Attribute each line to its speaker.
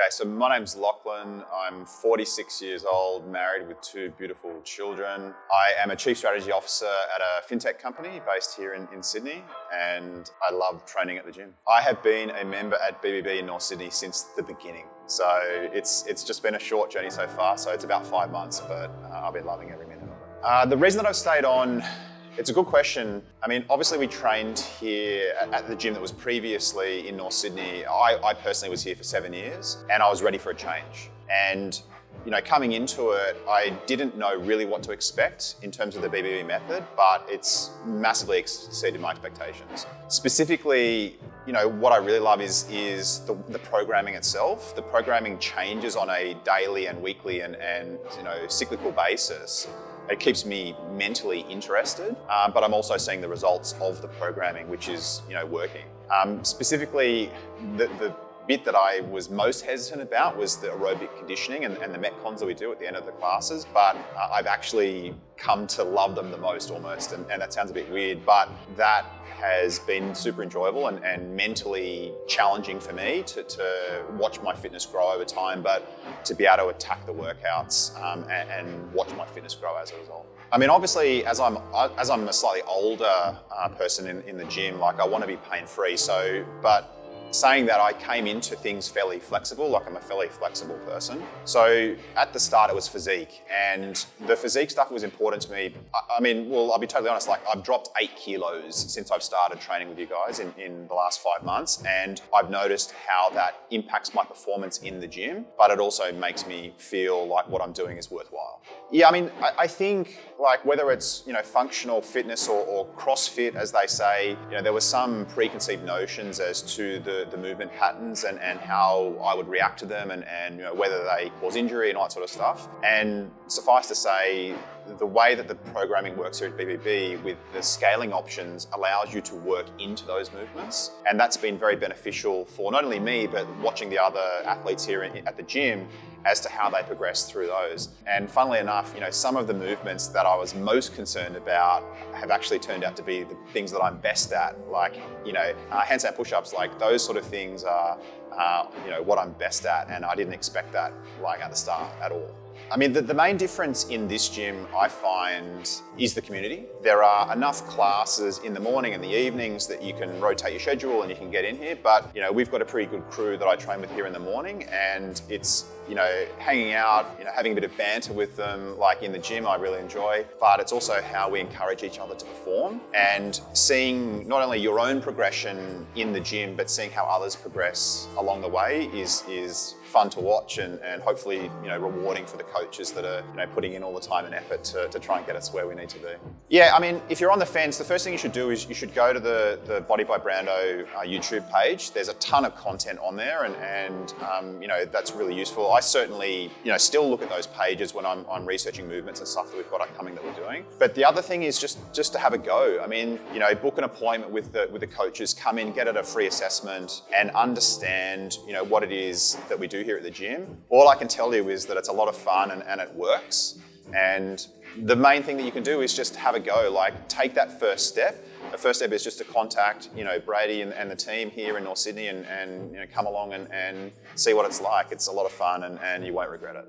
Speaker 1: Okay, so my name's Lachlan. I'm 46 years old, married with two beautiful children. I am a Chief Strategy Officer at a Fintech company based here in Sydney, and I love training at the gym. I have been a member at BBB in North Sydney since the beginning. So it's just been a short journey so far, so it's about 5 months, but I've been loving every minute of it. The reason that I've stayed on, it's a good question. I mean, obviously we trained here at the gym that was previously in North Sydney. I personally was here for 7 years and I was ready for a change. And coming into it, I didn't know really what to expect in terms of the BBB method, but it's massively exceeded my expectations. Specifically, what I really love is the programming itself. The programming changes on a daily and weekly and cyclical basis. It keeps me mentally interested, but I'm also seeing the results of the programming, which is, working. Specifically, the bit that I was most hesitant about was the aerobic conditioning and the metcons that we do at the end of the classes, but I've actually come to love them the most almost, and that sounds a bit weird, but that has been super enjoyable and mentally challenging for me to watch my fitness grow over time, but to be able to attack the workouts and watch my fitness grow as a result. I mean, obviously, as I'm a slightly older person in the gym, like I want to be pain-free. But saying that, I came into things fairly flexible, like I'm a fairly flexible person. So at the start it was physique, and the physique stuff was important to me. I mean, I'll be totally honest, like I've dropped 8 kilos since I've started training with you guys in the last 5 months, and I've noticed how that impacts my performance in the gym, but it also makes me feel like what I'm doing is worthwhile. Yeah, I mean, I think like whether it's, functional fitness or CrossFit, as they say, there were some preconceived notions as to the movement patterns and how I would react to them and whether they cause injury and all that sort of stuff. And suffice to say, the way that the programming works here at BBB with the scaling options allows you to work into those movements. And that's been very beneficial for not only me, but watching the other athletes here at the gym as to how they progress through those. And funnily enough, some of the movements that I was most concerned about have actually turned out to be the things that I'm best at, like, handstand push-ups, like those sort of things are, what I'm best at. And I didn't expect that like at the start at all. I mean, the main difference in this gym, I find, is the community. There are enough classes in the morning and the evenings that you can rotate your schedule and you can get in here. But, we've got a pretty good crew that I train with here in the morning, and it's, hanging out, having a bit of banter with them, like in the gym, I really enjoy. But it's also how we encourage each other to perform, and seeing not only your own progression in the gym, but seeing how others progress along the way is fun to watch and hopefully rewarding for the coaches that are putting in all the time and effort to try and get us where we need to be. Yeah, I mean, if you're on the fence, the first thing you should do is you should go to the Body By Brando YouTube page. There's a ton of content on there, and that's really useful. I certainly still look at those pages when I'm researching movements and stuff that we've got upcoming that we're doing. But the other thing is just to have a go. I mean, book an appointment with the coaches, come in, get a free assessment, and understand what it is that we do here at the gym. All I can tell you is that it's a lot of fun and it works. And the main thing that you can do is just have a go, like take that first step. The first step is just to contact, Brady and the team here in North Sydney and come along and see what it's like. It's a lot of fun and you won't regret it.